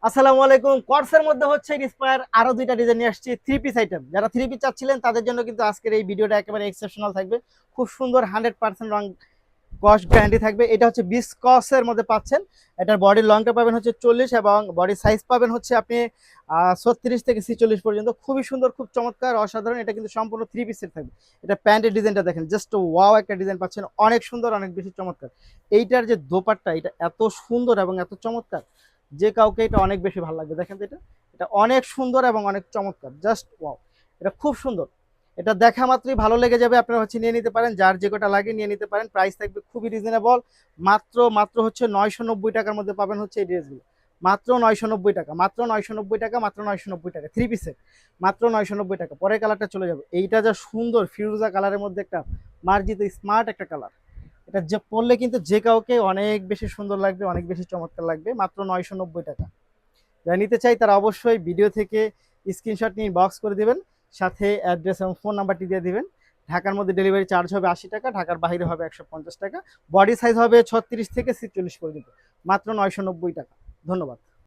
আসসালামু আলাইকুম। কর্সের মধ্যে হচ্ছে ইন্সপায়ার আরো দুইটা ডিজাইন নিয়ে আসছি, থ্রি পিস আইটেম। যারা থ্রি পিস চাচ্ছিলেন তাদের জন্য কিন্তু আজকের এই ভিডিওটা একেবারে এক্সেপশনাল থাকবে। খুব সুন্দর 100% রং কস্ট গ্যারান্টি থাকবে। এটা হচ্ছে বিসকসের মধ্যে পাচ্ছেন। এটার বডির লংটা পাবেন হচ্ছে 40 এবং বডির সাইজ পাবেন হচ্ছে আপনি 36 থেকে 46 পর্যন্ত। খুবই সুন্দর, খুব চমৎকার, অসাধারণ। এটা কিন্তু সম্পূর্ণ থ্রি পিসের থাকবে। এটা প্যান্টের ডিজাইনটা দেখেন, জাস্ট ওয়াও একটা ডিজাইন পাচ্ছেন, অনেক সুন্দর, অনেক বেশি চমৎকার। এইটার যে দোপাট্টা, এটা এত সুন্দর এবং এত চমৎকার, যে কাউকে এটা অনেক বেশি ভালো লাগবে। দেখেন তো, এটা এটা অনেক সুন্দর এবং অনেক চমৎকার, জাস্ট ওয়াও। এটা খুব সুন্দর, এটা দেখা মাত্রই ভালো লেগে যাবে। আপনারা হচ্ছে নিয়ে নিতে পারেন, যার যে কটা লাগে নিয়ে নিতে পারেন। প্রাইস থাকবে খুবই রিজনেবল, মাত্র মাত্র হচ্ছে 990 টাকার মধ্যে পাবেন হচ্ছে এই ড্রেসগুলো। মাত্র 990 টাকা, মাত্র 990 টাকা, মাত্র 990 টাকা, থ্রি পিসের মাত্র 990 টাকা। পরের কালারটা চলে যাবে। এইটা যা সুন্দর ফিরোজা কালারের মধ্যে একটা মার্জিত স্মার্ট একটা কালার। এটা যে পরলে কিন্তু যে কাউকে অনেক বেশি সুন্দর লাগবে, অনেক বেশি চমৎকার লাগবে। মাত্র 990 টাকা। যারা নিতে চাই তারা অবশ্যই ভিডিও থেকে স্ক্রিনশট নিয়ে বক্স করে দিবেন, সাথে অ্যাড্রেস এবং ফোন নাম্বারটি দিয়ে দিবেন। ঢাকার মধ্যে ডেলিভারি চার্জ হবে 80 টাকা, ঢাকার বাইরে হবে 150 টাকা। বডি সাইজ হবে 36 থেকে 46 পর্যন্ত। মাত্র 990 টাকা। ধন্যবাদ।